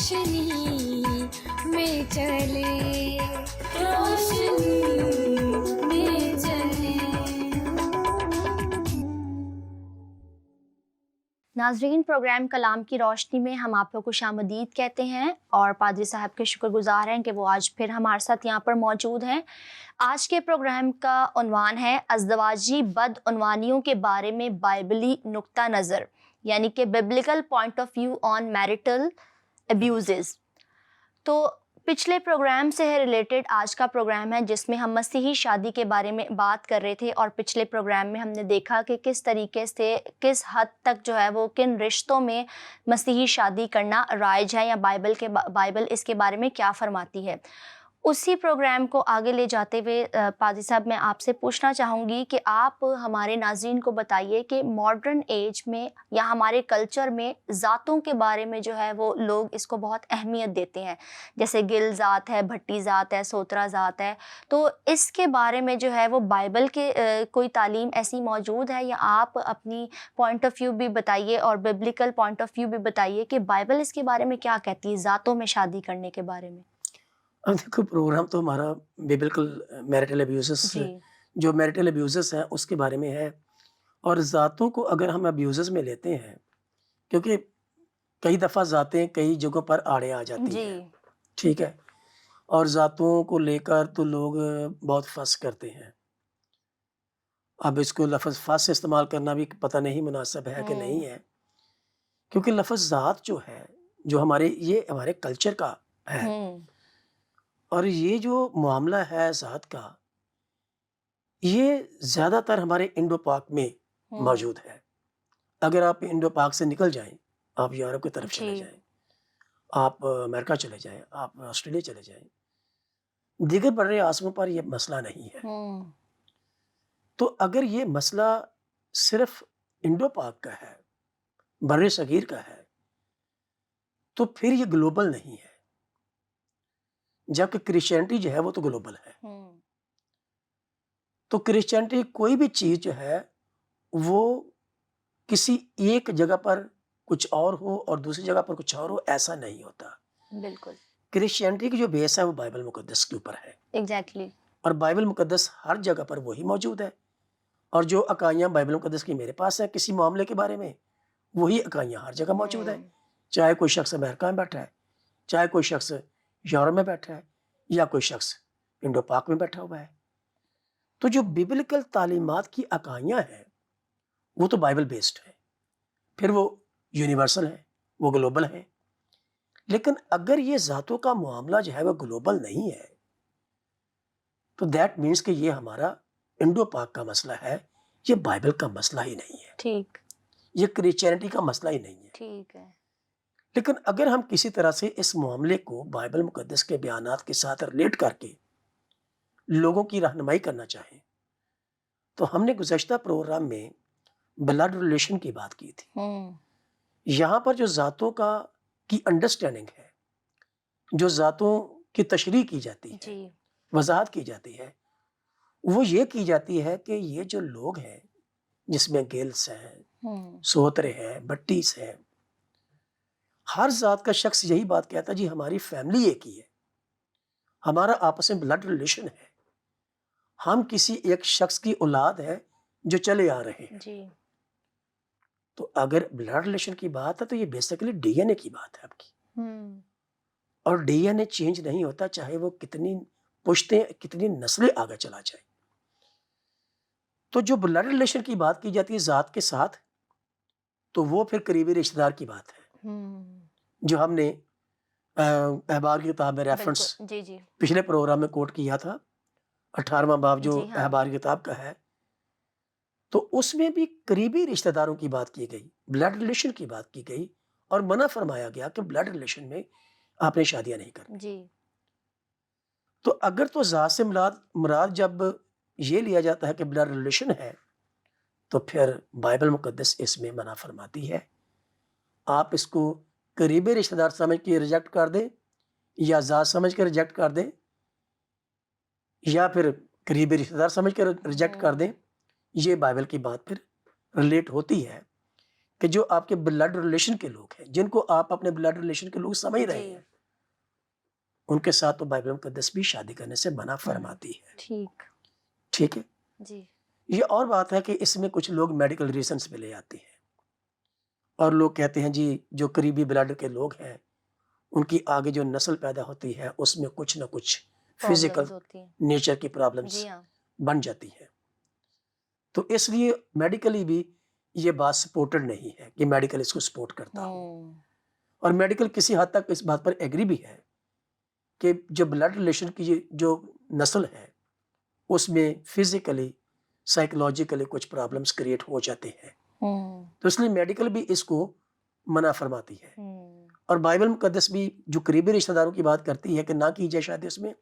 روشنی میں چلے، روشنی میں چلے۔ ناظرین، پروگرام کلام کی روشنی میں ہم آپ کو خوش آمدید کہتے ہیں اور پادری صاحب کے شکر گزار ہیں کہ وہ آج پھر ہمارے ساتھ یہاں پر موجود ہیں۔ آج کے پروگرام کا عنوان ہے ازدواجی بدعنوانیوں کے بارے میں بائبلی نقطہ نظر، یعنی کہ biblical point of view on marital abuses. تو پچھلے پروگرام سے ریلیٹڈ آج کا پروگرام ہے جس میں ہم مسیحی شادی کے بارے میں بات کر رہے تھے، اور پچھلے پروگرام میں ہم نے دیکھا کہ کس طریقے سے کس حد تک جو ہے وہ کن رشتوں میں مسیحی شادی کرنا رائج ہے، یا بائبل اس کے بارے میں کیا فرماتی ہے۔ اسی پروگرام کو آگے لے جاتے ہوئے پادری صاحب میں آپ سے پوچھنا چاہوں گی کہ آپ ہمارے ناظرین کو بتائیے کہ ماڈرن ایج میں یا ہمارے کلچر میں ذاتوں کے بارے میں جو ہے وہ لوگ اس کو بہت اہمیت دیتے ہیں، جیسے گل ذات ہے، بھٹی ذات ہے، سوترا ذات ہے، تو اس کے بارے میں جو ہے وہ بائبل کے کوئی تعلیم ایسی موجود ہے، یا آپ اپنی پوائنٹ آف ویو بھی بتائیے اور بیبلیکل پوائنٹ آف ویو بھی بتائیے کہ بائبل اس کے بارے میں کیا کہتی ہے ذاتوں میں شادی کرنے کے بارے میں۔ اب دیکھو، پروگرام تو ہمارا بیبلکل میرٹل ابیوزس، جی جو میرٹل ابیوزس ہیں اس کے بارے میں ہے، اور ذاتوں کو اگر ہم ابیوزس میں لیتے ہیں، کیونکہ کئی دفعہ ذاتیں کئی جگہوں پر آڑے آ جاتی جی ہیں، ٹھیک ہے، اور ذاتوں کو لے کر تو لوگ بہت فس کرتے ہیں۔ اب اس کو لفظ فس استعمال کرنا بھی پتہ نہیں مناسب ہے کہ نہیں ہے، کیونکہ لفظ ذات جو ہے، جو یہ ہمارے کلچر کا ہے، اور یہ جو معاملہ ہے ذات کا، یہ زیادہ تر ہمارے انڈو پاک میں موجود ہے۔ اگر آپ انڈو پاک سے نکل جائیں، آپ یورپ کی طرف چلے جائیں، آپ امریکہ چلے جائیں، آپ آسٹریلیا چلے جائیں، دیگر بڑے اعظموں پر یہ مسئلہ نہیں ہے۔ تو اگر یہ مسئلہ صرف انڈو پاک کا ہے، بر صغیر کا ہے، تو پھر یہ گلوبل نہیں ہے، جبکہ کرسچینٹی جو ہے وہ تو گلوبل ہے۔ تو کرسچینٹی کوئی بھی چیز جو ہے وہ کسی ایک جگہ پر کچھ اور ہو اور دوسری جگہ پر کچھ اور ہو، ایسا نہیں ہوتا۔ بالکل کرسچینٹی کی جو بیس ہے وہ بائبل مقدس کے اوپر ہے، ایگزیکٹلی۔ اور بائبل مقدس ہر جگہ پر وہی موجود ہے، اور جو عقائیاں بائبل مقدس کی میرے پاس ہیں کسی معاملے کے بارے میں، وہی عقائیاں ہر جگہ موجود ہیں، چاہے کوئی شخص امریکہ میں بیٹھا ہے، چاہے کوئی شخص یورپ میں بیٹھا ہے، یا کوئی شخص انڈو پاک میں بیٹھا ہوا ہے۔ تو جو بیبلیکل تعلیمات کی عقائیاں ہیں وہ تو بائبل بیسڈ ہے، پھر وہ یونیورسل ہے، وہ گلوبل ہے۔ لیکن اگر یہ ذاتوں کا معاملہ جو ہے وہ گلوبل نہیں ہے، تو دیٹ مینس کہ یہ ہمارا انڈو پاک کا مسئلہ ہے، یہ بائبل کا مسئلہ ہی نہیں ہے، ٹھیک، یہ کرسچینٹی کا مسئلہ ہی نہیں ہے۔ ٹھیک ہے۔ لیکن اگر ہم کسی طرح سے اس معاملے کو بائبل مقدس کے بیانات کے ساتھ ریلیٹ کر کے لوگوں کی رہنمائی کرنا چاہیں، تو ہم نے گزشتہ پروگرام میں بلڈ ریلیشن کی بات کی تھی۔ یہاں پر جو ذاتوں کی انڈرسٹینڈنگ ہے، جو ذاتوں کی تشریح کی جاتی ہے، جی وضاحت کی جاتی ہے، وہ یہ کی جاتی ہے کہ یہ جو لوگ ہیں جس میں گیلس ہیں، سوترے ہیں، بٹیس ہیں، ہر ذات کا شخص یہی بات کہتا ہے، جی ہماری فیملی ایک ہی ہے، ہمارا آپس میں بلڈ ریلیشن ہے، ہم کسی ایک شخص کی اولاد ہے جو چلے آ رہے ہیں۔ جی تو اگر بلڈ ریلیشن کی بات ہے تو یہ بیسیکلی ڈی این اے کی بات ہے آپ کی، اور ڈی این اے چینج نہیں ہوتا، چاہے وہ کتنی پشتیں کتنی نسلیں آگے چلا جائیں۔ تو جو بلڈ ریلیشن کی بات کی جاتی ہے ذات کے ساتھ، تو وہ پھر قریبی رشتہ دار کی بات ہے، جو ہم نے احبار کی کتاب میں ریفرنس جی جی پچھلے پروگرام میں کوٹ کیا تھا، 18واں باب جو جی ہاں۔ احبار کی کتاب کا ہے، تو اس میں بھی قریبی رشتہ داروں کی بات کی گئی، بلڈ ریلیشن کی بات کی گئی، اور منع فرمایا گیا کہ بلڈ ریلیشن میں آپ نے شادیاں نہیں کرنی۔ جی تو اگر تو ذات سے مراد جب یہ لیا جاتا ہے کہ بلڈ ریلیشن ہے، تو پھر بائبل مقدس اس میں منع فرماتی ہے، آپ اس کو قریبی رشتہ دار سمجھ کے ریجیکٹ کر دیں، یا ذات سمجھ کے ریجیکٹ کر دیں، یا پھر قریبی رشتہ دار سمجھ کے ریجیکٹ کر دیں، یہ بائبل کی بات پھر ریلیٹ ہوتی ہے کہ جو آپ کے بلڈ ریلیشن کے لوگ ہیں، جن کو آپ اپنے بلڈ ریلیشن کے لوگ سمجھ رہے جی ہیں، ان کے ساتھ تو بائبل مقدس بھی شادی کرنے سے منع فرماتی ہے. ٹھیک. ٹھیک ہے. جی. یہ اور بات ہے کہ اس میں کچھ لوگ میڈیکل ریزنس پہ لے آتے ہیں اور لوگ کہتے ہیں جی جو قریبی بلڈ کے لوگ ہیں ان کی آگے جو نسل پیدا ہوتی ہے اس میں کچھ نہ کچھ فزیکل پرابلمز ہوتی ہیں. نیچر کی پرابلمس جی ہاں. بن جاتی ہیں. تو اس لیے میڈیکلی بھی یہ بات سپورٹڈ نہیں ہے کہ میڈیکل اس کو سپورٹ کرتا ہو. اور میڈیکل کسی حد تک اس بات پر ایگری بھی ہے کہ جو بلڈ ریلیشن کی جو نسل ہے اس میں فزیکلی سائیکولوجیکلی کچھ پرابلمس کریٹ ہو جاتے ہیں. تو اس لیے میڈیکل بھی اس کو منع فرماتی ہے. اور بائبل مقدس بھی جو قریبی رشتہ داروں کی بات کرتی ہے کہ نہ کی جائے شادی اس میں،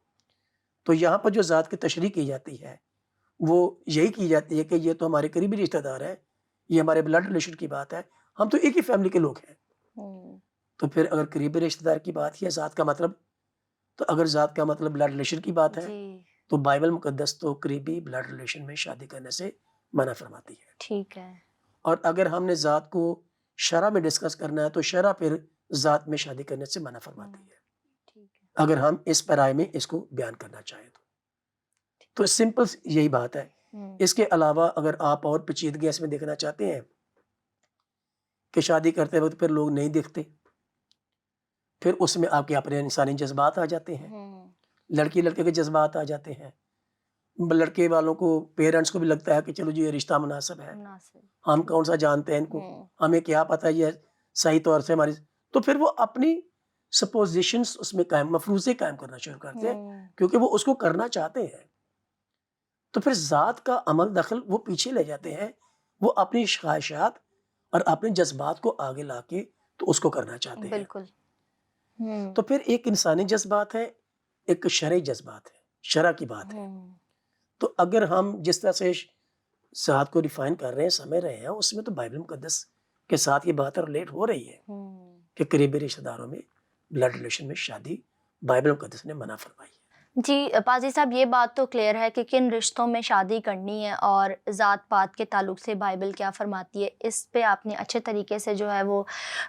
تو یہاں پر جو ذات کی تشریح کی جاتی ہے وہ یہی کی جاتی ہے کہ یہ تو ہمارے قریبی رشتہ دار ہے، یہ ہمارے بلڈ ریلیشن کی بات ہے، ہم تو ایک ہی فیملی کے لوگ ہیں. تو پھر اگر قریبی رشتہ دار کی بات ہے ذات کا مطلب، تو اگر ذات کا مطلب بلڈ ریلیشن کی بات ہے تو بائبل مقدس تو قریبی بلڈ ریلیشن میں شادی کرنے سے منع فرماتی ہے. ٹھیک ہے. اور اگر ہم نے ذات کو شرع میں ڈسکس کرنا ہے تو شرع پھر ذات میں شادی کرنے سے منع فرماتی ہے، اگر ہم اس پیرائے میں اس کو بیان کرنا چاہیں تو سمپل یہی بات ہے. اس کے علاوہ اگر آپ اور پیچیدگی اس میں دیکھنا چاہتے ہیں کہ شادی کرتے وقت پھر لوگ نہیں دیکھتے، پھر اس میں آپ کے اپنے انسانی جذبات آ جاتے ہیں، لڑکی لڑکے کے جذبات آ جاتے ہیں. لڑکے والوں کو پیرنٹس کو بھی لگتا ہے کہ چلو جی یہ رشتہ مناسب ہے، ہم کون سا جانتے ہیں ان کو، ہمیں کیا پتہ یہ صحیح طور سے ہماری، تو پھر وہ اپنی سپوزیشنز اس میں قائم مفروضے قائم کرنا شروع کرتے ہیں کیونکہ وہ اس کو کرنا چاہتے ہیں. تو پھر ذات کا عمل دخل وہ پیچھے لے جاتے ہیں، وہ اپنی خواہشات اور اپنے جذبات کو آگے لا کے تو اس کو کرنا چاہتے ہیں. بالکل. تو پھر ایک انسانی جذبات ہے، ایک شرعی جذبات ہے، شرع کی بات ہے. تو اگر ہم جس طرح سے ذات کو ڈیفائن کر رہے ہیں سمجھ رہے ہیں اس میں تو بائبل مقدس کے ساتھ یہ بات ریلیٹ ہو رہی ہے کہ قریبی رشتہ داروں میں بلڈ ریلیشن میں شادی بائبل مقدس نے منع فرمائی ہے. جی پادری صاحب یہ بات تو کلیئر ہے کہ کن رشتوں میں شادی کرنی ہے اور ذات پات کے تعلق سے بائبل کیا فرماتی ہے، اس پہ آپ نے اچھے طریقے سے جو ہے وہ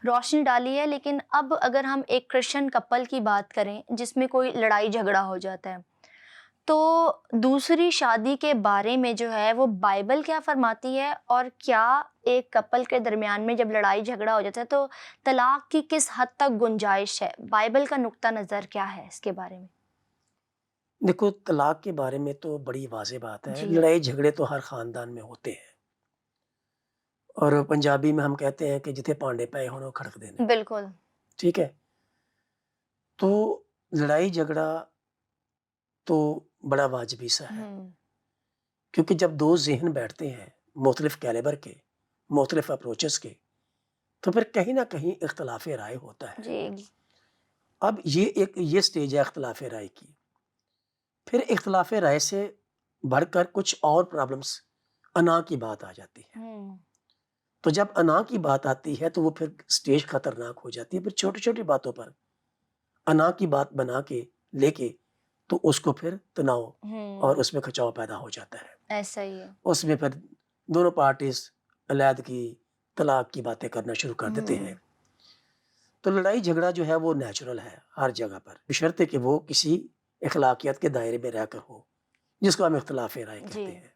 روشنی ڈالی ہے. لیکن اب اگر ہم ایک کرسچن کپل کی بات کریں جس میں کوئی لڑائی جھگڑا ہو جاتا ہے تو دوسری شادی کے بارے میں جو ہے وہ بائبل کیا فرماتی ہے، اور کیا ایک کپل کے درمیان میں جب لڑائی جھگڑا ہو جاتا ہے تو طلاق کی کس حد تک گنجائش ہے، بائبل کا نقطہ نظر کیا ہے اس کے بارے میں؟ دیکھو طلاق کے بارے میں تو بڑی واضح بات ہے، جی. لڑائی جھگڑے تو ہر خاندان میں ہوتے ہیں، اور پنجابی میں ہم کہتے ہیں کہ جتھے پانڈے پے ہوں کھڑک دینے. بالکل. ٹھیک ہے. تو لڑائی جھگڑا تو بڑا واجبی سا ہے، کیونکہ جب دو ذہن بیٹھتے ہیں مختلف کیلیبر کے، مختلف اپروچز کے، تو پھر کہیں نہ کہیں اختلاف رائے ہوتا ہے. جی. اب یہ سٹیج ہے اختلاف رائے کی. پھر اختلاف رائے سے بڑھ کر کچھ اور پرابلمس انا کی بات آ جاتی ہے. تو جب انا کی بات آتی ہے تو وہ پھر سٹیج خطرناک ہو جاتی ہے. پھر چھوٹی چھوٹی باتوں پر انا کی بات بنا کے لے کے تو اس کو پھر تناؤ اور اس میں کھچاؤ پیدا ہو جاتا ہے. ایسا ہی ہے. اس میں پھر دونوں پارٹیز علیحدگی طلاق کی باتیں کرنا شروع کر دیتے ہیں. تو لڑائی جھگڑا جو ہے وہ نیچرل ہے ہر جگہ پر، بشرطے کہ وہ کسی اخلاقیات کے دائرے میں رہ کر ہو، جس کو ہم اختلاف رائے کہتے ہیں.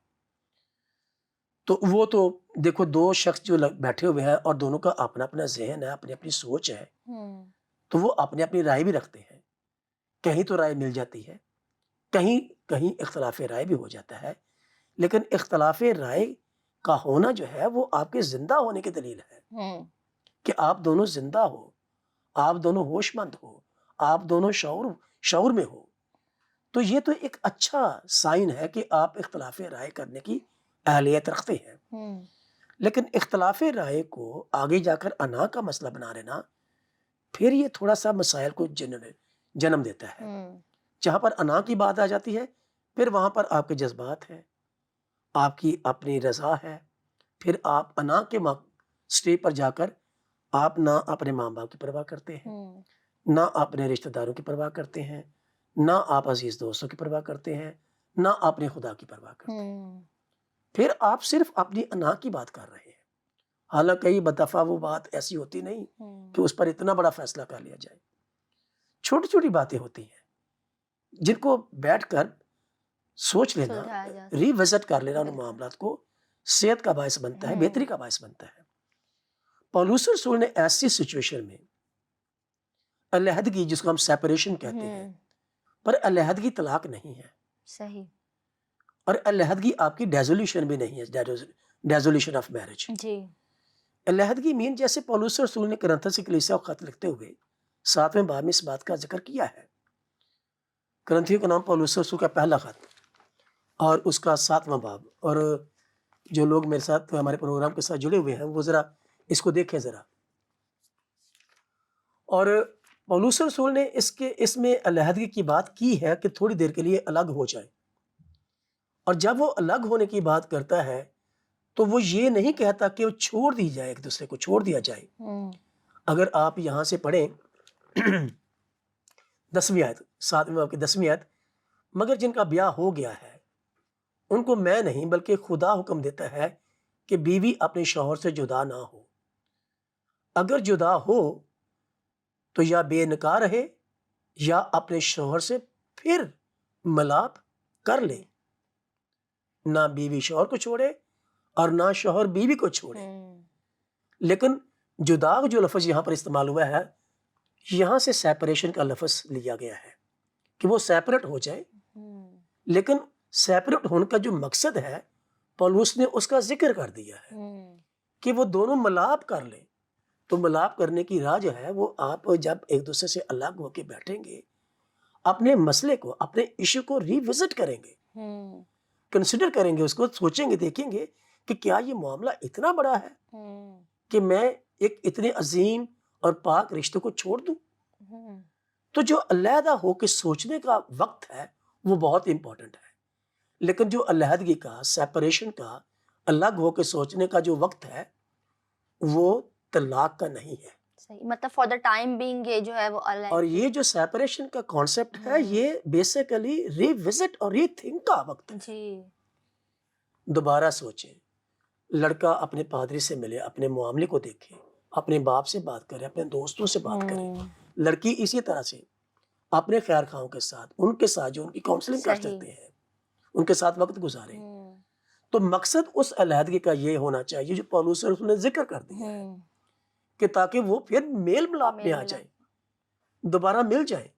تو وہ تو دیکھو دو شخص جو بیٹھے ہوئے ہیں اور دونوں کا اپنا اپنا ذہن ہے، اپنی اپنی سوچ ہے، تو وہ اپنی اپنی رائے بھی رکھتے ہیں. کہیں تو رائے مل جاتی ہے، کہیں کہیں اختلاف رائے بھی ہو جاتا ہے. لیکن اختلاف رائے کا ہونا جو ہے وہ آپ کے زندہ ہونے کی دلیل ہے کہ آپ دونوں زندہ ہو، آپ دونوں ہوش مند ہو، آپ دونوں شعور میں ہو. تو یہ تو ایک اچھا سائن ہے کہ آپ اختلاف رائے کرنے کی اہلیت رکھتے ہیں. لیکن اختلاف رائے کو آگے جا کر انا کا مسئلہ بنا لینا پھر یہ تھوڑا سا مسائل کو جنم دیتا ہے. جہاں پر انا کی بات آ جاتی ہے پھر وہاں پر آپ کے جذبات ہیں، آپ کی اپنی رضا ہے. پھر آپ انا کے سٹیج پر جا کر آپ نہ اپنے ماں باپ کی پرواہ کرتے ہیں، نہ اپنے رشتہ داروں کی پرواہ کرتے ہیں، نہ آپ عزیز دوستوں کی پرواہ کرتے ہیں، نہ اپنے خدا کی پرواہ کرتے ہیں. پھر آپ صرف اپنی انا کی بات کر رہے ہیں حالانکہ کئی دفعہ وہ بات ایسی ہوتی نہیں کہ اس پر اتنا بڑا فیصلہ کر لیا جائے. چھوٹی چھوٹی باتیں ہوتی ہیں جن کو بیٹھ کر سوچ لینا, سلجھایا جا ری وزٹ کر لینا ان بالکل. معاملات کو صحت کا باعث بنتا ہے, ہوں. بہتری کا باعث بنتا ہے. پولس رسول نے ایسی سچویشن میں علیحدگی, جس کو ہم سیپریشن کہتے ہیں, پر علیحدگی طلاق نہیں ہے, صحیح. اور علیحدگی آپ کی ڈیزولیشن بھی نہیں ہے, ڈیزولیشن آف میرج. جی. علیحدگی مین جیسے پولس رسول نے کرنتھس کی کلیسیا کو خط لکھتے ہوئے 7ویں باب میں اس بات کا ذکر کیا ہے. کرنتھیوں کا نام پولس رسول کا پہلا خط اور اس کا 7واں باب, اور جو لوگ میرے ساتھ ہمارے پروگرام کے ساتھ جڑے ہوئے ہیں وہ ذرا اس کو دیکھیں ذرا. اور پولس رسول نے اس میں علیحدگی کی بات کی ہے کہ تھوڑی دیر کے لیے الگ ہو جائے, اور جب وہ الگ ہونے کی بات کرتا ہے تو وہ یہ نہیں کہتا کہ وہ چھوڑ دی جائے, ایک دوسرے کو چھوڑ دیا جائے. اگر آپ یہاں سے پڑھیں 10ویں آیت, 7ویں باب کی 10ویں آیت, مگر جن کا بیاہ ہو گیا ہے ان کو میں نہیں بلکہ خدا حکم دیتا ہے کہ بیوی اپنے شوہر سے جدا نہ ہو. اگر جدا ہو تو یا بے نکاح رہے یا اپنے شوہر سے پھر ملاپ کر لے. نہ بیوی شوہر کو چھوڑے اور نہ شوہر بیوی کو چھوڑے. لیکن جدا جو لفظ یہاں پر استعمال ہوا ہے, یہاں سے سیپریشن کا لفظ لیا گیا ہے کہ وہ سیپریٹ ہو جائے. لیکن سیپریٹ ہونے کا جو مقصد ہے پولس نے اس کا ذکر کر دیا ہے کہ وہ دونوں ملاپ کر لیں. تو ملاپ کرنے کی راہ جو ہے وہ آپ جب ایک دوسرے سے الگ ہو کے بیٹھیں گے, اپنے مسئلے کو, اپنے ایشو کو ری وزٹ کریں گے, کنسیڈر کریں گے, اس کو سوچیں گے, دیکھیں گے کہ کیا یہ معاملہ اتنا بڑا ہے کہ میں ایک اتنے عظیم اور پاک رشتے کو چھوڑ دوں. تو جو علیحدہ ہو کے سوچنے کا وقت ہے وہ بہت امپورٹنٹ ہے. لیکن جو علیحدگی کا, سیپریشن کا, الگ ہو کے سوچنے کا جو وقت ہے وہ طلاق کا نہیں ہے. صحیح, مطلب فار دا ٹائم بینگ یہ جو ہے وہ الگ. اور یہ جو سیپریشن کا کانسیپٹ ہے یہ بیسیکلی ری وزٹ اور ری تھنک کا وقت ہے. جی. دوبارہ سوچیں, لڑکا اپنے پادری سے ملے, اپنے معاملے کو دیکھے, اپنے باپ سے بات کرے, اپنے دوستوں سے بات کرے. لڑکی اسی طرح سے اپنے خیر خواہوں کے ساتھ, ان کے ساتھ جو ان کی کاؤنسلنگ کر سکتے ہیں, ان کے ساتھ وقت گزارے. تو مقصد اس علیحدگی کا یہ ہونا چاہیے جو پولس رسول نے ذکر کر دیا ہے کہ تاکہ وہ پھر میل ملاپ میں آ جائیں, دوبارہ مل جائیں.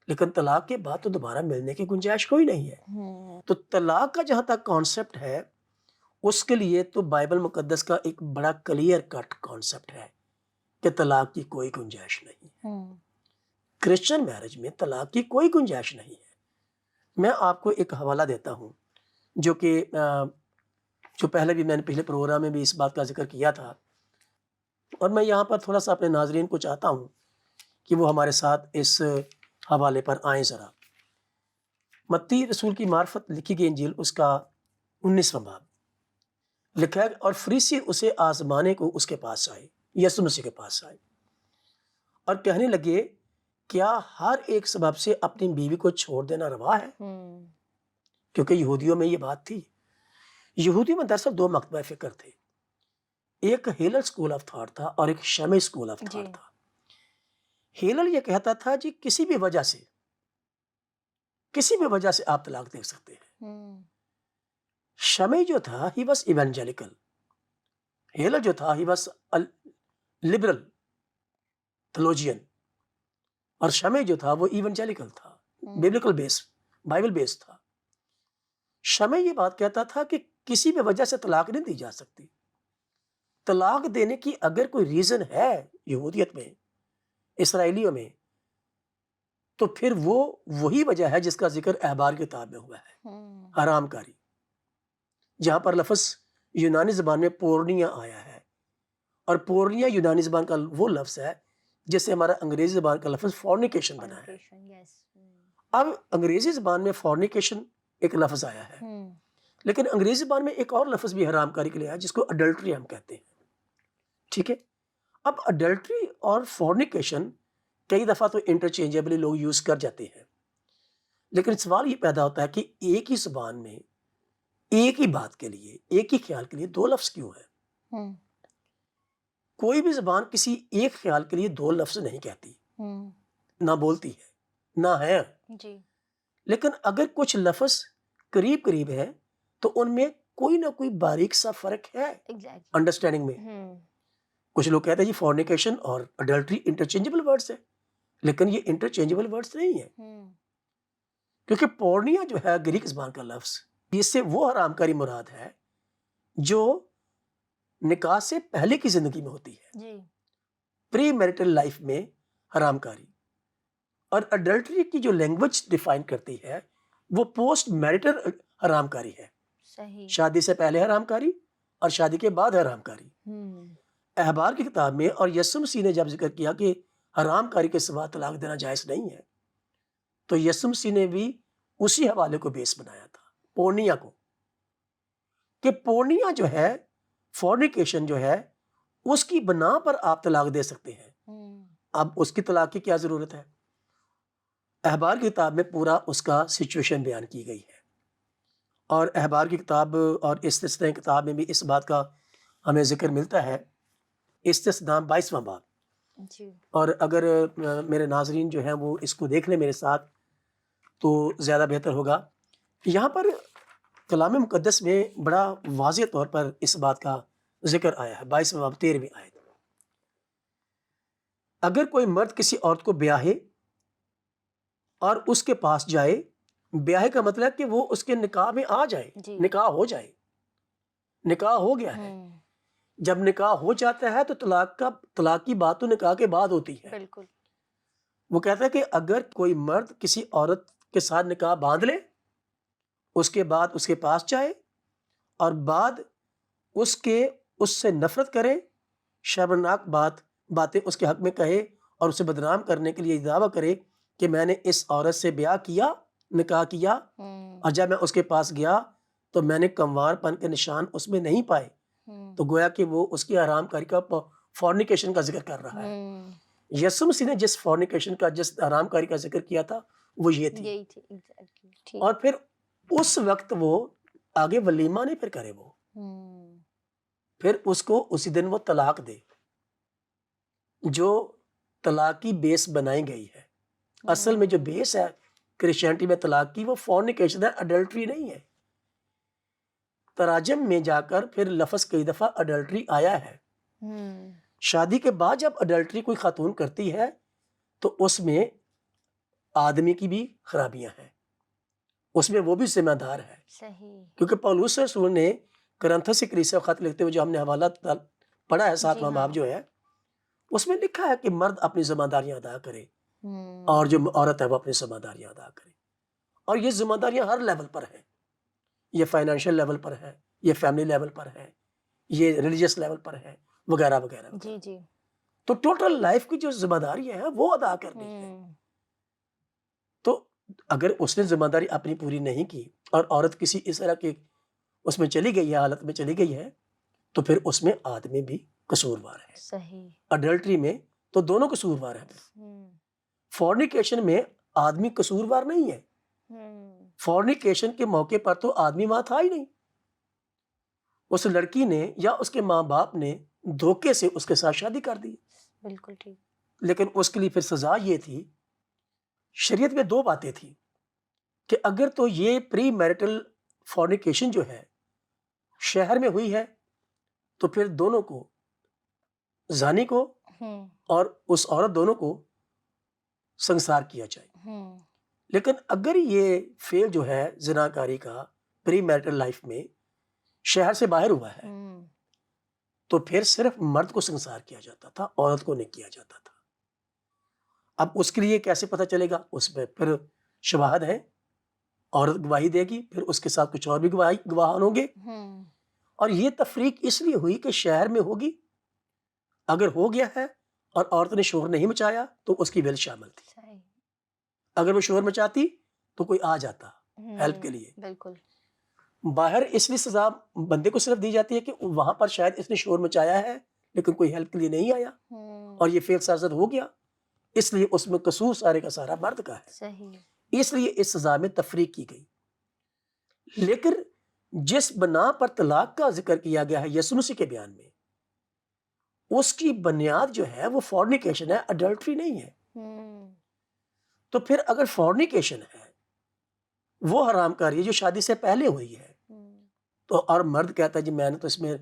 لیکن طلاق کے بعد تو دوبارہ ملنے کی گنجائش کوئی نہیں ہے. تو طلاق کا جہاں تک کانسیپٹ ہے اس کے لیے تو بائبل مقدس کا ایک بڑا کلیئر کٹ کانسیپٹ ہے کہ طلاق کی کوئی گنجائش نہیں ہے. کرسچن میرج میں طلاق کی کوئی گنجائش نہیں ہے. میں آپ کو ایک حوالہ دیتا ہوں جو کہ جو پہلے بھی میں نے پچھلے پروگرام میں بھی اس بات کا ذکر کیا تھا, اور میں یہاں پر تھوڑا سا اپنے ناظرین کو چاہتا ہوں کہ وہ ہمارے ساتھ اس حوالے پر آئیں ذرا. متی رسول کی معرفت لکھی گئی انجیل اس کا 19واں باب لکھا ہے, اور فریسی اسے آزمانے کو اس کے پاس آئے, یسوع مسیح کے پاس آئے, اور کہنے لگے کیا ہر ایک سبب سے اپنی بیوی کو چھوڑ دینا روا ہے؟ کیونکہ یہودیوں میں یہ بات تھی. یہودیوں میں دراصل 2 مکتبہ فکر تھے, ایک ہیلل سکول آف تھاٹ تھا اور ایک شمی سکول آف تھاٹ تھا. ہیلل یہ کہتا تھا جی کسی بھی وجہ سے آپ طلاق دے سکتے ہیں. شمی جو تھا ہی واز ایونجیلیکل, ہیلل جو تھا ہی واز لبرل تھیولوجین, اور شمی جو تھا وہ ایونجیلیکل تھا, بیبلیکل بیس, بائبل بیس تھا. شمی یہ بات کہتا تھا کہ کسی بھی وجہ سے طلاق نہیں دی جا سکتی. طلاق دینے کی اگر کوئی ریزن ہے یہودیت میں, اسرائیلیوں میں, تو پھر وہ وہی وجہ ہے جس کا ذکر احبار کتاب میں ہوا ہے, حرام کاری, جہاں پر لفظ یونانی زبان میں پورنیا آیا ہے, اور پورنیا یونانی زبان کا وہ لفظ ہے جس سے ہمارا انگریزی زبان کا لفظ فورنیکیشن بنا ہے. اب انگریزی زبان میں فورنیکیشن ایک لفظ آیا ہے, لیکن انگریزی زبان میں ایک اور لفظ بھی حرام کاری کے لیے ہے جس کو اڈلٹری ہم کہتے ہیں. ٹھیک ہے, اب اڈلٹری اور فورنیکیشن کئی دفعہ تو انٹرچینجبلی لوگ یوز کر جاتے ہیں, لیکن سوال یہ پیدا ہوتا ہے کہ ایک ہی زبان میں ایک ہی بات کے لیے, ایک ہی خیال کے لیے 2 لفظ کیوں ہیں؟ کوئی بھی زبان کسی ایک خیال کے لیے دو لفظ نہیں کہتی، نہ بولتی ہے نہ ہے، جی لیکن اگر کچھ لفظ قریب قریب ہے تو ان میں کوئی نہ کوئی باریک سا فرق ہے ایگزیکٹلی. انڈرسٹینڈنگ میں. کچھ لوگ کہتے ہیں جی فورنیکیشن اور اڈلٹری انٹرچینجبل ورڈز ہیں، لیکن یہ انٹرچینجبل ورڈز نہیں ہیں، کیونکہ پورنیا جو ہے گریک زبان کا لفظ، اس سے وہ حرام کاری مراد ہے جو نکاح سے پہلے کی زندگی میں ہوتی ہے، جی پری میرٹل لائف میں حرام کاری. اور اڈلٹری کی جو لینگویج ڈیفائن کرتی ہے وہ پوسٹ میرٹل حرام کاری ہے، صحیح. شادی سے پہلے حرام کاری اور شادی کے بعد حرام کاری. احبار کی کتاب میں اور یسوع مسیح نے جب ذکر کیا کہ حرام کاری کے سوا طلاق دینا جائز نہیں ہے، تو یسوع مسیح نے بھی اسی حوالے کو بیس بنایا تھا، پورنیا کو، کہ پورنیا جو ہے فورنیکیشن جو ہے اس کی بنا پر آپ طلاق دے سکتے ہیں. اب اس کی طلاق کی کیا ضرورت ہے؟ احبار کی کتاب میں پورا اس کا سچویشن بیان کی گئی ہے، اور احبار کی کتاب اور استثناء کتاب میں بھی اس بات کا ہمیں ذکر ملتا ہے. استثناء 22واں باب. جی اور اگر میرے ناظرین جو ہیں وہ اس کو دیکھ لیں میرے ساتھ تو زیادہ بہتر ہوگا. یہاں پر کلام مقدس میں بڑا واضح طور پر اس بات کا ذکر آیا ہے. 22واں باب 13ویں آیت. اگر کوئی مرد کسی عورت کو بیاہے اور اس کے پاس جائے، بیاہے کا مطلب کہ وہ اس کے نکاح میں آ جائے، جی. نکاح ہو جائے، نکاح ہو گیا ہے. جب نکاح ہو جاتا ہے تو طلاق کی بات تو نکاح کے بعد ہوتی ہے. بالکل. وہ کہتا ہے کہ اگر کوئی مرد کسی عورت کے ساتھ نکاح باندھ لے، اس کے بعد اس کے پاس جائے اور بعد اس سے نفرت کرے، شرمناک باتیں اس کے حق میں کہے اور اسے بدنام کرنے کے لیے دعویٰ کرے کہ میں نے اس عورت سے بیاہ کیا، نکاح کیا، اور جب میں اس کے پاس گیا تو میں نے کنوار پن کے نشان اس میں نہیں پائے، تو گویا کہ وہ اس کی حرام کاری کا فورنیکیشن کا ذکر کر رہا ہے. یسوع مسیح نے جس فورنیکیشن کا، جس حرام کاری کا ذکر کیا تھا وہ یہ تھی. یہی تھی ایگزیکٹلی. اور پھر اس وقت وہ آگے ولیمہ نہیں پھر کرے، وہ پھر اس کو اسی دن وہ طلاق دے، جو طلاق کی بیس بنائی گئی ہے. اصل میں جو بیس ہے کرسچینٹی میں طلاق کی وہ فورنیکیشن ہے، اڈلٹری نہیں ہے. تراجم میں جا کر پھر لفظ کئی دفعہ اڈلٹری آیا ہے. شادی کے بعد جب اڈلٹری کوئی خاتون کرتی ہے تو اس میں آدمی کی بھی خرابیاں ہیں، اس میں وہ بھی ذمہ دار ہے. صحیح. کیونکہ پولس رسول نے کرنتھس سے کلیسیا کو خط لکھتے ہوئے جو ہم نے حوالہ پڑھا ہے 7واں باب جو ہے، اس میں لکھا ہے کہ مرد اپنی ذمہ داریاں ادا کرے اور جو عورت ہے وہ اپنی ذمہ داریاں ادا کرے. اور یہ ذمہ داریاں ہر لیول پر ہیں، یہ فائنینشیل لیول پر ہے، یہ فیملی لیول پر ہے، یہ ریلیجس لیول پر ہے، وغیرہ وغیرہ. جی جی. تو ٹوٹل لائف کی جو ذمہ داریاں ہیں وہ ادا کرنی ہے. تو اگر اس نے ذمہ داری اپنی پوری نہیں کی اور عورت کسی اس طرح کے اس میں چلی گئی ہے، حالت میں چلی گئی ہے، تو پھر اس میں آدمی بھی قصوروار ہے. صحیح. اڈلٹری میں تو دونوں قصوروار ہیں. فورنیکیشن میں آدمی قصوروار نہیں ہے. فورنیکیشن کے موقع پر تو آدمی وہاں تھا ہی نہیں. اس لڑکی نے یا اس کے ماں باپ نے دھوکے سے اس کے ساتھ شادی کر دی. بالکل ٹھیک. لیکن اس کے لیے پھر سزا یہ تھی، شریعت میں 2 باتیں تھیں کہ اگر تو یہ پری میرٹل فورنیکیشن جو ہے شہر میں ہوئی ہے تو پھر دونوں کو، زانی کو اور اس عورت، دونوں کو سنسار کیا جائے. لیکن اگر یہ فیل جو ہے زناکاری کا پری میرٹل لائف میں شہر سے باہر ہوا ہے تو پھر صرف مرد کو سنسار کیا جاتا تھا، عورت کو نہیں کیا جاتا تھا. اب اس کے لیے کیسے پتہ چلے گا؟ اس میں پھر شواہد ہے، عورت گواہی دے گی، پھر اس کے ساتھ کچھ اور بھی گواہان ہوں گے. اور یہ تفریق اس لیے ہوئی کہ شہر میں ہوگی، اگر ہو گیا ہے اور عورت نے شور نہیں مچایا تو اس کی ول شامل تھی. اگر وہ شور مچاتی تو کوئی آ جاتا ہیلپ کے لیے. بالکل. باہر اس لیے سزا بندے کو صرف دی جاتی ہے کہ وہاں پر شاید اس نے شور مچایا ہے لیکن کوئی ہیلپ کے لیے نہیں آیا اور یہ فیل سرزد ہو گیا، اس لیے اس میں قصور سارے کا سارا مرد کا ہے. صحیح. اس لیے اس سزا میں تفریق کی گئی. لیکن جس بنا پر طلاق کا ذکر کیا گیا ہے یسوع مسیح کے بیان میں، اس کی بنیاد جو ہے وہ فورنیکیشن ہے، اڈلٹری نہیں ہے. تو پھر اگر فورنیکیشن ہے وہ حرام کاری ہے جو شادی سے پہلے ہوئی ہے، تو اور مرد کہتا ہے جی میں نے تو اس میں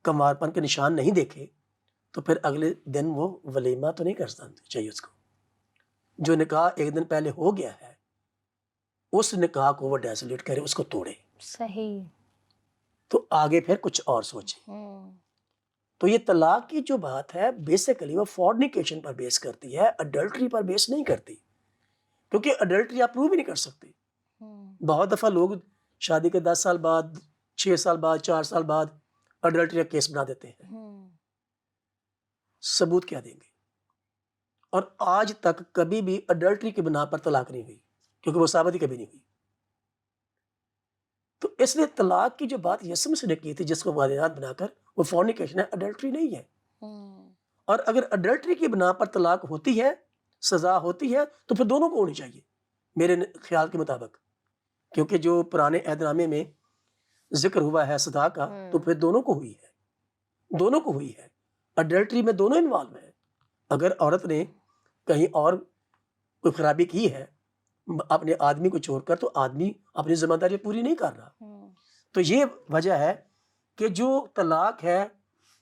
کمارپن کے نشان نہیں دیکھے، تو پھر اگلے دن وہ ولیمہ تو نہیں کرنا چاہیے اس کو. جو نکاح ایک دن پہلے ہو گیا ہے اس نکاح کو وہ ڈیسولیٹ کرے، اس کو توڑے. صحیح. تو آگے پھر کچھ اور سوچیں. تو یہ طلاق کی جو بات ہے بیسیکلی وہ فورنیکیشن پر بیس کرتی ہے، اڈلٹری پر بیس نہیں کرتی، کیونکہ اڈلٹری آپ پروو بھی نہیں کر سکتے. بہت دفعہ لوگ شادی کے 10 سال بعد، 6 سال بعد، 4 سال بعد اڈلٹری کا کیس بنا دیتے ہیں. ثبوت کیا دیں گے؟ اور آج تک کبھی بھی اڈلٹری کی بنا پر طلاق نہیں ہوئی، کیونکہ وہ ثابت ہی کبھی نہیں ہوئی. تو اس لیے طلاق کی جو بات یسوع نے کی تھی جس کو بنیاد بنا کر، وہ فورنیکیشن ہے، اڈلٹری نہیں ہے. اور اگر اڈلٹری کی بنا پر طلاق ہوتی ہے، سزا ہوتی ہے، تو پھر دونوں کو ہونی چاہیے میرے خیال کے مطابق، کیونکہ جو پرانے عہد نامے میں ذکر ہوا ہے سزا کا، تو پھر دونوں کو ہوئی ہے، دونوں کو ہوئی ہے. اڈلٹری میں دونوں انوالو ہیں. اگر عورت نے کہیں اور کوئی خرابی کی ہے اپنے آدمی کو چھوڑ کر، تو آدمی اپنی ذمہ داری پوری نہیں کر رہا. تو یہ وجہ ہے کہ جو طلاق ہے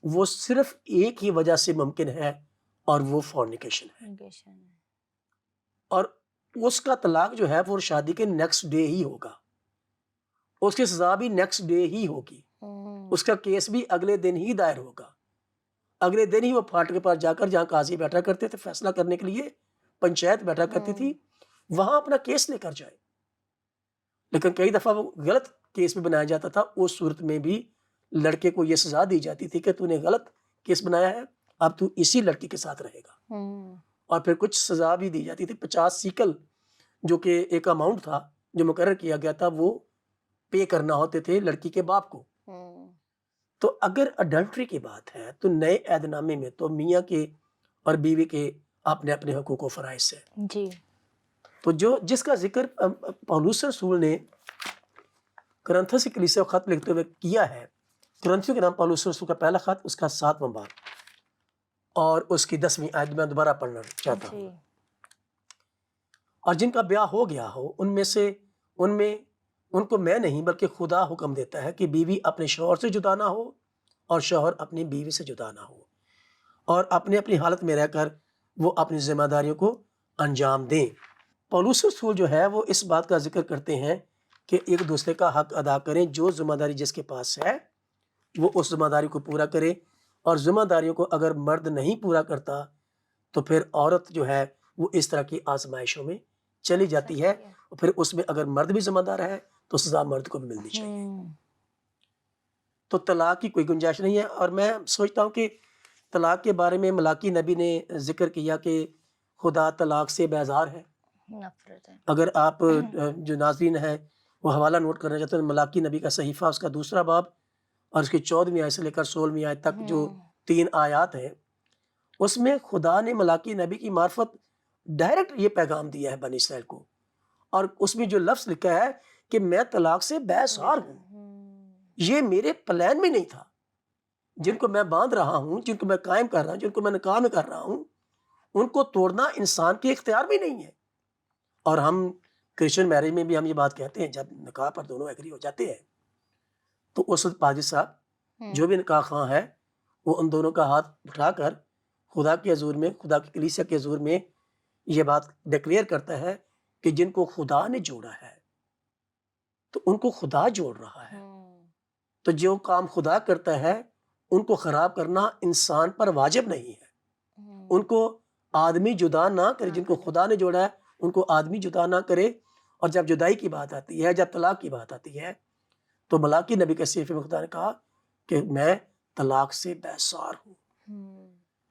وہ صرف ایک ہی وجہ سے ممکن ہے، اور وہ فورنیکیشن ہے. اور اس کا طلاق جو ہے وہ شادی کے نیکسٹ ڈے ہی ہوگا، اس کی سزا بھی نیکسٹ ڈے ہی ہوگی، اس کا کیس بھی اگلے دن ہی دائر ہوگا. اگلے دن ہی وہ پھاٹک کے پاس جا کر، جہاں قاضی بیٹھا کرتے تھے فیصلہ کرنے کے لیے، پنچایت بیٹھا کرتی تھی، وہاں اپنا کیس لے کر جائے. لیکن کئی دفعہ وہ غلط کیس بھی بنایا جاتا تھا. اس صورت میں بھی لڑکے کو یہ سزا دی جاتی تھی کہ تو نے غلط کیس بنایا ہے، اب تو اسی لڑکی کے ساتھ رہے گا. اور پھر کچھ سزا بھی دی جاتی تھی. 50 سیکل جو کہ ایک اماؤنٹ تھا جو مقرر کیا گیا تھا، وہ پے کرنا ہوتے تھے لڑکی کے باپ کو. تو اگر اڈلٹری کی بات ہے تو نئے عہد نامے میں تو میاں کے اور بیوی کے اپنے اپنے حقوق و فرائض ہیں. جی. تو جس کا ذکر پولس رسول نے کرنتھس کی کلیسیا کو خط لکھتے ہوئے کیا ہے، کرنتھیوں کے نام پولس رسول کا پہلا خط، اس کا 7واں باب اور اس کی 10ویں آیت میں دوبارہ پڑھنا چاہتا ہوں. اور جن کا بیاہ ہو گیا ہو ان کو میں نہیں بلکہ خدا حکم دیتا ہے کہ بیوی اپنے شوہر سے جدا نہ ہو اور شوہر اپنی بیوی سے جدا نہ ہو، اور اپنی اپنی حالت میں رہ کر وہ اپنی ذمہ داریوں کو انجام دیں. پولس رسول جو ہے وہ اس بات کا ذکر کرتے ہیں کہ ایک دوسرے کا حق ادا کریں. جو ذمہ داری جس کے پاس ہے وہ اس ذمہ داری کو پورا کرے، اور ذمہ داریوں کو اگر مرد نہیں پورا کرتا تو پھر عورت جو ہے وہ اس طرح کی آزمائشوں میں چلی جاتی ہے. اور پھر اس میں اگر مرد بھی ذمہ دار ہے تو سزا مرد کو بھی ملنی چاہیے. تو طلاق کی کوئی گنجائش نہیں ہے. اور میں سوچتا ہوں کہ طلاق کے بارے میں ملاکی نبی نے ذکر کیا کہ خدا طلاق سے بیزار ہے. نفرت ہے. اگر آپ جو ناظرین ہیں وہ حوالہ نوٹ کرنا چاہتے ہیں، ملاکی نبی کا صحیفہ اس کا 2 باب اور اس کی 14ویں آیت سے لے کر 16ویں آیت تک جو 3 آیات ہیں، اس میں خدا نے ملاکی نبی کی معرفت ڈائریکٹ یہ پیغام دیا ہے بنی اسرائیل کو. اور اس میں جو لفظ لکھا ہے کہ میں طلاق سے بیزار ہوں، یہ میرے پلان میں نہیں تھا. جن کو میں باندھ رہا ہوں، جن کو میں قائم کر رہا ہوں، جن کو میں نکاح میں کر رہا ہوں، ان کو توڑنا انسان کے اختیار میں نہیں ہے. اور ہم کرسچن میرج میں بھی ہم یہ بات کہتے ہیں، جب نکاح پر دونوں ایگری ہو جاتے ہیں تو اس وقت پادری صاحب جو بھی نکاح خواہ ہے وہ ان دونوں کا ہاتھ اٹھا کر خدا کے حضور میں، خدا کی کلیسیا کے حضور میں یہ بات ڈکلیئر کرتا ہے کہ جن کو خدا نے جوڑا ہے تو ان کو خدا جوڑ رہا ہے. تو جو کام خدا کرتا ہے ان کو خراب کرنا انسان پر واجب نہیں ہے. ان کو آدمی جدا نہ کرے، جن کو خدا نے جوڑا ہے ان کو آدمی جدا نہ کرے. اور جب جدائی کی بات آتی ہے، جب طلاق کی بات آتی ہے، تو ملاکی نبی کے صحیفے میں خدا نے کہا کہ میں طلاق سے بیزار ہوں.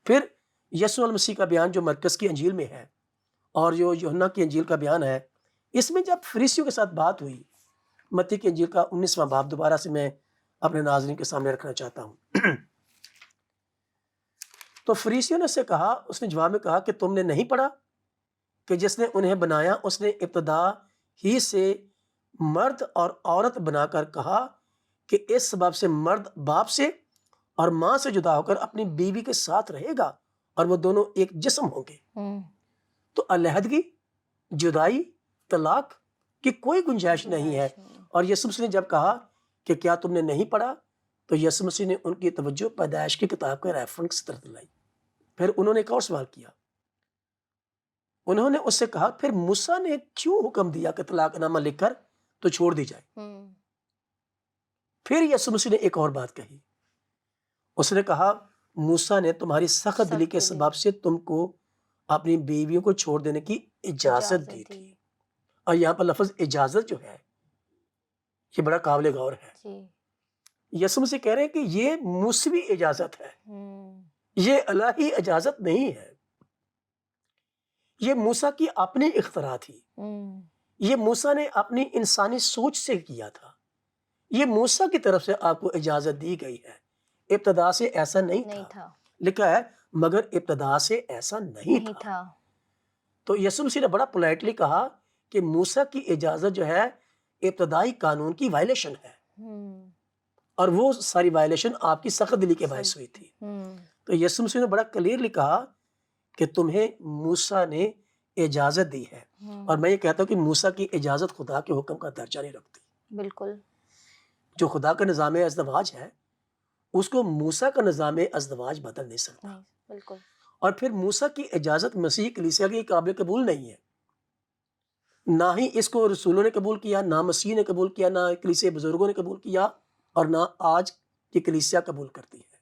پھر یسوع المسیح کا بیان جو مرکز کی انجیل میں ہے اور جو یوحنا کی انجیل کا بیان ہے، اس میں جب فریسیوں کے ساتھ بات ہوئی، متی کی انجیل کا 19واں باب دوبارہ سے میں اپنے ناظرین کے سامنے رکھنا چاہتا ہوں. تو فریسیوں نے اس سے کہا، اس نے جواب میں کہا کہ تم نے نہیں پڑھا کہ جس نے انہیں بنایا اس نے ابتدا ہی سے مرد اور عورت بنا کر کہا کہ اس سبب سے مرد باپ سے اور ماں سے جدا ہو کر اپنی بیوی کے ساتھ رہے گا اور وہ دونوں ایک جسم ہوں گے، تو علیحدگی، جدائی، طلاق کی کوئی گنجائش نہیں ہے۔ اور یسوع مسیح نے جب کہا کہ کیا تم نے نہیں پڑھا، تو یسوع مسیح نے ان کی توجہ پیدائش کی کتاب کے ریفرنس کی طرف دلائی۔ پھر انہوں نے ایک اور سوال کیا، انہوں نے اس سے کہا پھر موسیٰ نے کیوں حکم دیا کہ طلاق نامہ لکھ کر تو چھوڑ دی جائے؟ پھر یسوع مسیح نے ایک اور بات کہی، اس نے کہا موسیٰ نے تمہاری سخت دلی کے سبب سے تم کو اپنی بیویوں کو چھوڑ دینے کی اجازت دی تھی۔ اور یہاں پر لفظ اجازت جو ہے یہ بڑا قابل غور ہے۔ یسوع مسیح کہہ رہے ہیں کہ یہ موسوی اجازت ہے، یہ الہی اجازت نہیں ہے، یہ موسیٰ کی اپنی اختراع تھی، یہ موسیٰ نے اپنی انسانی سوچ سے کیا تھا، یہ موسیٰ کی طرف سے آپ کو اجازت دی گئی ہے۔ ابتدا سے ایسا نہیں تھا، لکھا ہے مگر ابتدا سے ایسا نہیں تھا۔ تو یسوع مسیح نے بڑا پولائٹلی کہا کہ موسیٰ کی اجازت جو ہے ابتدائی قانون کی وائلیشن ہے، اور وہ ساری وائلیشن آپ کی سخت دلی کے باعث ہوئی تھی۔ تو یسوع مسیح نے بڑا کلیئرلی کہا کہ تمہیں موسیٰ نے اجازت دی ہے، اور میں یہ کہتا ہوں کہ موسیٰ کی اجازت خدا کے حکم کا درجہ نہیں رکھتی۔ بالکل، جو خدا کا نظام ازدواج ہے اس کو موسیٰ کا نظام ازدواج بدل نہیں سکتا۔ بالکل، اور پھر موسیٰ کی اجازت مسیح کلیسیا کے قابل قبول نہیں ہے، نہ ہی اس کو رسولوں نے قبول کیا، نہ مسیح نے قبول کیا، نہ کلیسیا بزرگوں نے قبول کیا، اور نہ آج کی کلیسیا قبول کرتی ہے۔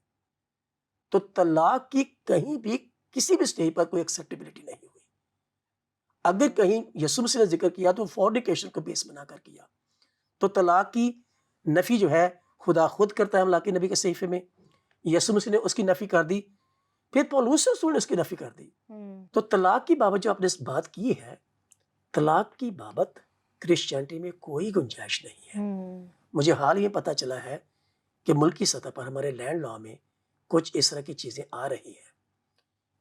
تو طلاق کی کہیں بھی کسی بھی سٹیج پر کوئی ایکسیپٹیبلٹی نہیں ہوئی۔ اگر کہیں یسوع مسیح نے ذکر کیا تو فورنیکیشن کو بیس بنا کر کیا۔ تو طلاق کی نفی جو ہے خدا خود کرتا ہے املاکی نبی کے صحیفے میں، یسوع مسیح نے اس کی نفی کر دی، پھر پولس رسول نے اس کی نفی کر دی۔ تو طلاق کی بابت جو آپ نے اس بات کی ہے، طلاق کی بابت کرسچینٹی میں کوئی گنجائش نہیں ہے۔ مجھے حال ہی پتہ چلا ہے کہ ملکی سطح پر ہمارے لینڈ لا میں کچھ اس طرح کی چیزیں آ رہی ہیں،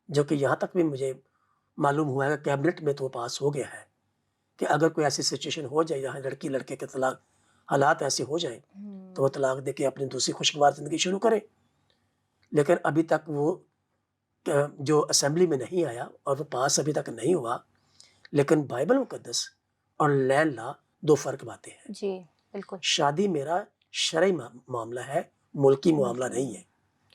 جو کہ یہاں تک بھی مجھے معلوم ہوا ہے کہ کیبنٹ میں تو پاس ہو گیا ہے کہ اگر کوئی ایسی سچویشن ہو جائے جہاں لڑکی لڑکے کے طلاق حالات ایسے ہو جائیں تو وہ طلاق دے کے اپنی دوسری خوشگوار زندگی شروع کرے۔ لیکن ابھی تک وہ جو اسمبلی میں نہیں آیا اور وہ پاس ابھی تک نہیں ہوا، لیکن بائبل مقدس اور لینڈ لا دو فرق باتیں ہیں۔ جی بالکل، شادی میرا شرعی معاملہ ہے، ملکی معاملہ نہیں ہے۔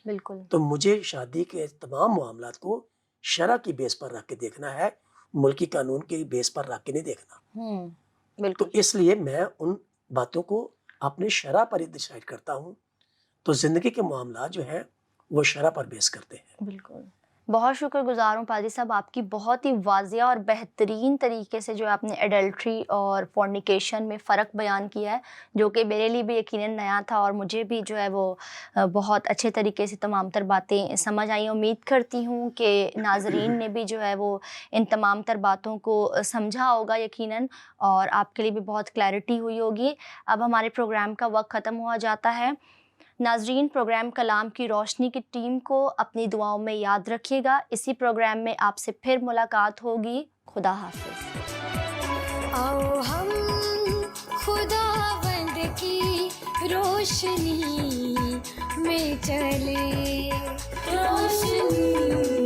بالکل، تو مجھے شادی کے تمام معاملات کو شرع کی بیس پر رکھ کے دیکھنا ہے، ملکی قانون کی بیس پر رکھ کے نہیں دیکھنا۔ تو بالکل، اس لیے میں ان باتوں کو اپنے شرع پر ہی ڈیسائیڈ کرتا ہوں۔ تو زندگی کے معاملات جو ہیں وہ شرع پر بیس کرتے ہیں۔ بالکل، بہت شکر گزار ہوں پادری صاحب آپ کی، بہت ہی واضح اور بہترین طریقے سے جو آپ نے ایڈلٹری اور فورنیکیشن میں فرق بیان کیا ہے، جو کہ میرے لیے بھی یقیناً نیا تھا، اور مجھے بھی جو ہے وہ بہت اچھے طریقے سے تمام تر باتیں سمجھ آئیں۔ امید کرتی ہوں کہ ناظرین نے بھی جو ہے وہ ان تمام تر باتوں کو سمجھا ہوگا یقیناً، اور آپ کے لیے بھی بہت کلیئرٹی ہوئی ہوگی۔ اب ہمارے پروگرام کا وقت ختم ہوا جاتا ہے۔ ناظرین، پروگرام کلام کی روشنی کی ٹیم کو اپنی دعاؤں میں یاد رکھیے گا۔ اسی پروگرام میں آپ سے پھر ملاقات ہوگی۔ خدا حافظ۔ آؤ ہم خداوند کی روشنی میں چلے، روشنی